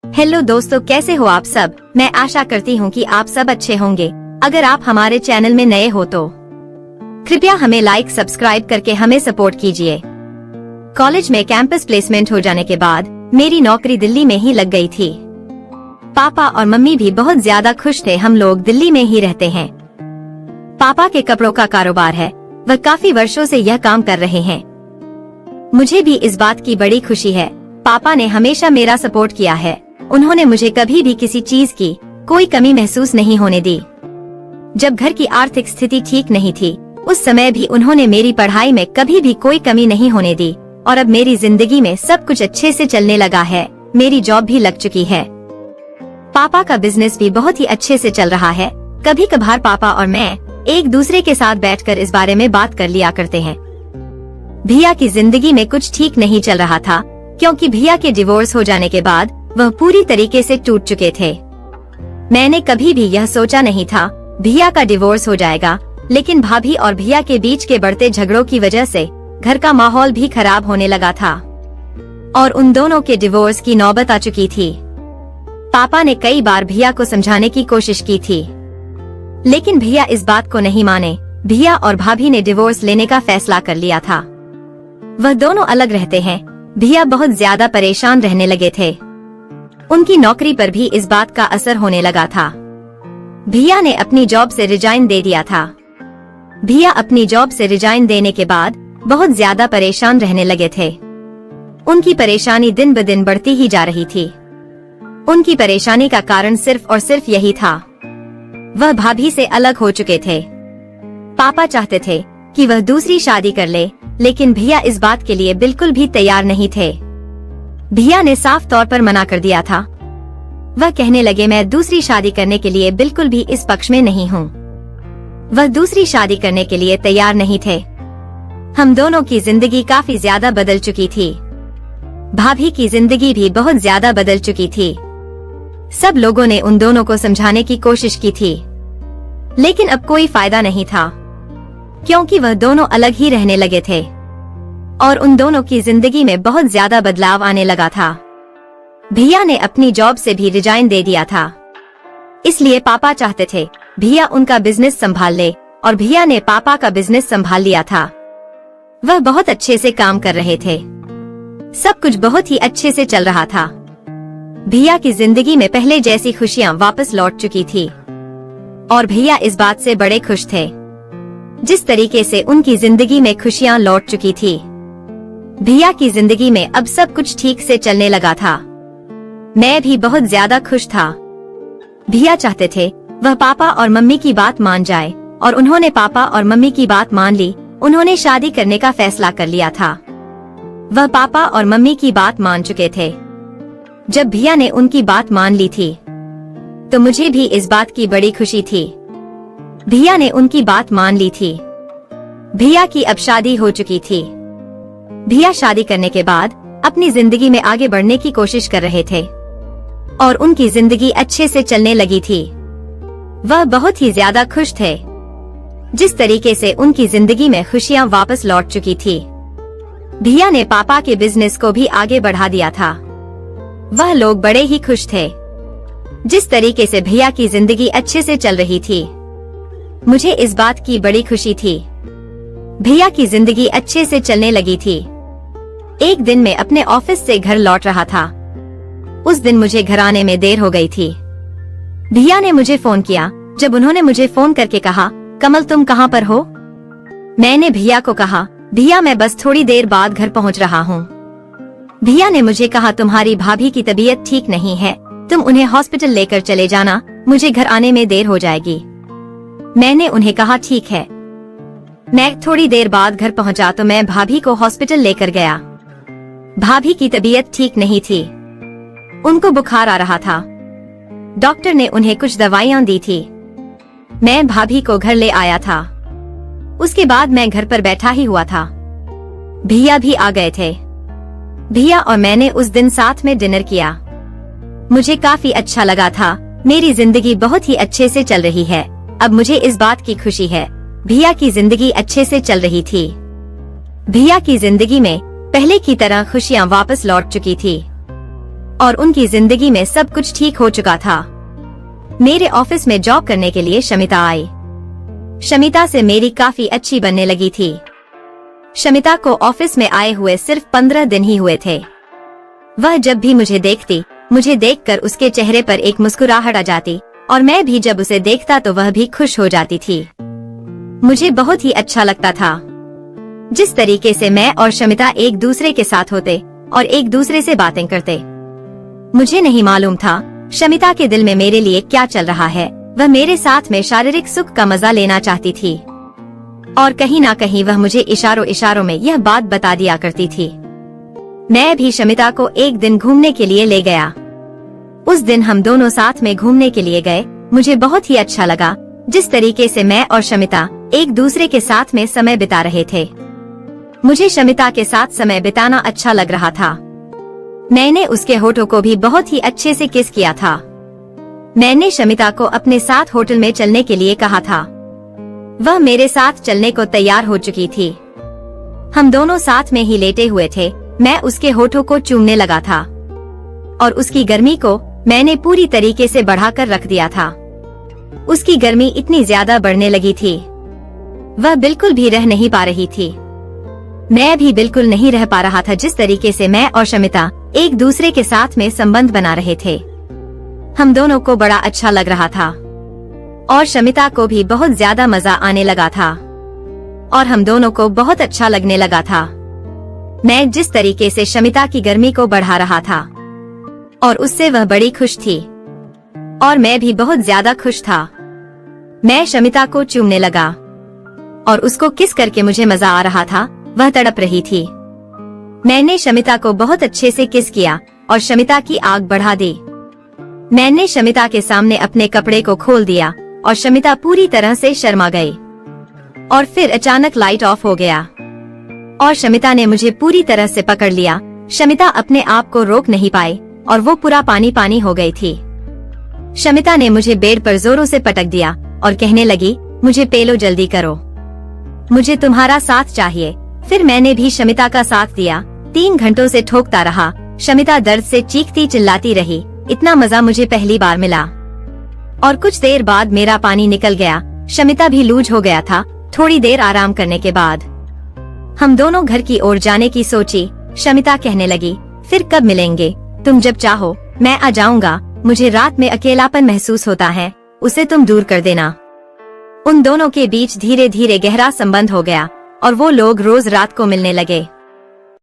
Hello दोस्तों, कैसे हो आप सब। मैं आशा करती हूँ कि आप सब अच्छे होंगे। अगर आप हमारे चैनल में नए हो तो कृपया हमें लाइक सब्सक्राइब करके हमें सपोर्ट कीजिए। कॉलेज में कैंपस प्लेसमेंट हो जाने के बाद मेरी नौकरी दिल्ली में ही लग गई थी। पापा और मम्मी भी बहुत ज्यादा खुश थे। हम लोग दिल्ली में ही रहते हैं। पापा के कपड़ों का कारोबार है, वह काफी वर्षों से यह काम कर रहे हैं। मुझे भी इस बात की बड़ी खुशी है। पापा ने हमेशा मेरा सपोर्ट किया है। उन्होंने मुझे कभी भी किसी चीज की कोई कमी महसूस नहीं होने दी। जब घर की आर्थिक स्थिति ठीक नहीं थी, उस समय भी उन्होंने मेरी पढ़ाई में कभी भी कोई कमी नहीं होने दी। और अब मेरी जिंदगी में सब कुछ अच्छे से चलने लगा है। मेरी जॉब भी लग चुकी है। पापा का बिजनेस भी बहुत ही अच्छे से चल रहा है। कभी कभार पापा और मैं एक दूसरे के साथ बैठकर इस बारे में बात कर लिया करते हैं। भैया की जिंदगी में कुछ ठीक नहीं चल रहा था, क्योंकि भैया के डिवोर्स हो जाने के बाद वह पूरी तरीके से टूट चुके थे। मैंने कभी भी यह सोचा नहीं था भैया का डिवोर्स हो जाएगा, लेकिन भाभी और भैया के बीच के बढ़ते झगड़ों की वजह से घर का माहौल भी खराब होने लगा था और उन दोनों के डिवोर्स की नौबत आ चुकी थी। पापा ने कई बार भैया को समझाने की कोशिश की थी, लेकिन भैया इस बात को नहीं माने। भैया और भाभी ने डिवोर्स लेने का फैसला कर लिया था। वह दोनों अलग रहते हैं। भैया बहुत ज्यादा परेशान रहने लगे थे। उनकी नौकरी पर भी इस बात का असर होने लगा था। भैया ने अपनी जॉब से रिजाइन दे दिया था। भैया अपनी जॉब से रिजाइन देने के बाद बहुत ज्यादा परेशान रहने लगे थे। उनकी परेशानी दिन ब दिन बढ़ती ही जा रही थी। उनकी परेशानी का कारण सिर्फ और सिर्फ यही था, वह भाभी से अलग हो चुके थे। पापा चाहते थे कि वह दूसरी शादी कर ले, लेकिन भैया इस बात के लिए बिल्कुल भी तैयार नहीं थे। भैया ने साफ तौर पर मना कर दिया था। वह कहने लगे, मैं दूसरी शादी करने के लिए बिल्कुल भी इस पक्ष में नहीं हूँ। वह दूसरी शादी करने के लिए तैयार नहीं थे। हम दोनों की जिंदगी काफी ज्यादा बदल चुकी थी। भाभी की जिंदगी भी बहुत ज्यादा बदल चुकी थी। सब लोगों ने उन दोनों को समझाने की कोशिश की थी, लेकिन अब कोई फायदा नहीं था, क्योंकि वह दोनों अलग ही रहने लगे थे और उन दोनों की जिंदगी में बहुत ज्यादा बदलाव आने लगा था। भैया ने अपनी जॉब से भी रिजाइन दे दिया था, इसलिए पापा चाहते थे भैया उनका बिजनेस संभाल ले, और भैया ने पापा का बिजनेस संभाल लिया था। वह बहुत अच्छे से काम कर रहे थे। सब कुछ बहुत ही अच्छे से चल रहा था। भैया की जिंदगी में पहले जैसी खुशियाँ वापस लौट चुकी थी और भैया इस बात से बड़े खुश थे। जिस तरीके से उनकी जिंदगी में खुशियाँ लौट चुकी थी, भैया की जिंदगी में अब सब कुछ ठीक से चलने लगा था। मैं भी बहुत ज्यादा खुश था। भैया चाहते थे वह पापा और मम्मी की बात मान जाए, और उन्होंने पापा और मम्मी की बात मान ली। उन्होंने शादी करने का फैसला कर लिया था। वह पापा और मम्मी की बात मान चुके थे। जब भैया ने उनकी बात मान ली थी, तो मुझे भी इस बात की बड़ी खुशी थी। भैया ने उनकी बात मान ली थी। भैया की अब शादी हो चुकी थी। भैया शादी करने के बाद अपनी जिंदगी में आगे बढ़ने की कोशिश कर रहे थे और उनकी जिंदगी अच्छे से चलने लगी थी। वह बहुत ही ज्यादा खुश थे। जिस तरीके से उनकी जिंदगी में खुशियाँ वापस लौट चुकी थी, भैया ने पापा के बिजनेस को भी आगे बढ़ा दिया था। वह लोग बड़े ही खुश थे। जिस तरीके से भैया की जिंदगी अच्छे से चल रही थी, मुझे इस बात की बड़ी खुशी थी। भैया की जिंदगी अच्छे से चलने लगी थी। एक दिन मैं अपने ऑफिस से घर लौट रहा था। उस दिन मुझे घर आने में देर हो गई थी। भैया ने मुझे फोन किया। जब उन्होंने मुझे फोन करके कहा, कमल तुम कहाँ पर हो? मैंने भैया को कहा, भैया मैं बस थोड़ी देर बाद घर पहुँच रहा हूँ। भैया ने मुझे कहा, तुम्हारी भाभी की तबीयत ठीक नहीं है, तुम उन्हें हॉस्पिटल लेकर चले जाना, मुझे घर आने में देर हो जाएगी। मैंने उन्हें कहा, ठीक है। मैं थोड़ी देर बाद घर पहुंचा तो मैं भाभी को हॉस्पिटल लेकर गया। भाभी की तबीयत ठीक नहीं थी। उनको बुखार आ रहा था। डॉक्टर ने उन्हें कुछ दवाइयां दी थी। मैं भाभी को घर ले आया था। उसके बाद मैं घर पर बैठा ही हुआ था। भैया भी आ गए थे। भैया और मैंने उस दिन साथ में डिनर किया। मुझे काफी अच्छा लगा था। मेरी जिंदगी बहुत ही अच्छे से चल रही है। अब मुझे इस बात की खुशी है, भैया की जिंदगी अच्छे से चल रही थी। भैया की जिंदगी में पहले की तरह खुशियाँ वापस लौट चुकी थी। और उनकी जिंदगी में सब कुछ ठीक हो चुका था। मेरे ऑफिस में जॉब करने के लिए शमिता आई। शमिता से मेरी काफी अच्छी बनने लगी थी। शमिता को ऑफिस में आए हुए सिर्फ 15 दिन ही हुए थे। वह जब भी मुझे देखती, मुझे देखकर उसके चेहरे पर एक मुस्कुराहट आ जाती और मैं भी जब उसे देखता तो वह भी खुश हो जाती थी। मुझे बहुत ही अच्छा लगता था जिस तरीके से मैं और शमिता एक दूसरे के साथ होते और एक दूसरे से बातें करते। मुझे नहीं मालूम था शमिता के दिल में मेरे लिए क्या चल रहा है। वह मेरे साथ में शारीरिक सुख का मजा लेना चाहती थी और कहीं ना कहीं वह मुझे इशारों इशारों में यह बात बता दिया करती थी। मैं भी शमिता को एक दिन घूमने के लिए ले गया। उस दिन हम दोनों साथ में घूमने के लिए गए। मुझे बहुत ही अच्छा लगा जिस तरीके से मैं और शमिता एक दूसरे के साथ में समय बिता रहे थे। मुझे शमिता के साथ समय बिताना अच्छा लग रहा था। मैंने उसके होठों को भी बहुत ही अच्छे से किस किया था। मैंने शमिता को अपने साथ होटल में चलने के लिए कहा था। वह मेरे साथ चलने को तैयार हो चुकी थी। हम दोनों साथ में ही लेटे हुए थे। मैं उसके होठों को चूमने लगा था और उसकी गर्मी को मैंने पूरी तरीके से बढ़ाकर रख दिया था। उसकी गर्मी इतनी ज्यादा बढ़ने लगी थी, वह बिल्कुल भी रह नहीं पा रही थी। मैं भी बिल्कुल नहीं रह पा रहा था जिस तरीके से मैं और शमिता एक दूसरे के साथ में संबंध बना रहे थे। हम दोनों को बड़ा अच्छा लग रहा था और शमिता को भी बहुत ज्यादा मजा आने लगा था और हम दोनों को बहुत अच्छा लगने लगा था। मैं जिस तरीके से शमिता की गर्मी को बढ़ा रहा था और उससे वह बड़ी खुश थी और मैं भी बहुत ज्यादा खुश था। मैं शमिता को चूमने लगा और उसको किस करके मुझे मजा आ रहा था। वह तड़प रही थी। मैंने शमिता को बहुत अच्छे से किस किया और शमिता की आग बढ़ा दी। मैंने शमिता के सामने अपने कपड़े को खोल दिया और शमिता पूरी तरह से शर्मा गई और फिर अचानक लाइट ऑफ हो गया और शमिता ने मुझे पूरी तरह से पकड़ लिया। शमिता अपने आप को रोक नहीं पाई और वो पूरा पानी पानी हो गई थी। शमिता ने मुझे बेड पर जोरों से पटक दिया और कहने लगी, मुझे पेलो, जल्दी करो, मुझे तुम्हारा साथ चाहिए। फिर मैंने भी शमिता का साथ दिया। 3 घंटों से ठोकता रहा। शमिता दर्द से चीखती चिल्लाती रही। इतना मजा मुझे पहली बार मिला। और कुछ देर बाद मेरा पानी निकल गया। शमिता भी लूज हो गया था। थोड़ी देर आराम करने के बाद हम दोनों घर की ओर जाने की सोची। शमिता कहने लगी, फिर कब मिलेंगे? तुम जब चाहो मैं आ जाऊंगा। मुझे रात में अकेलापन महसूस होता है, उसे तुम दूर कर देना। उन दोनों के बीच धीरे धीरे गहरा संबंध हो गया और वो लोग रोज रात को मिलने लगे।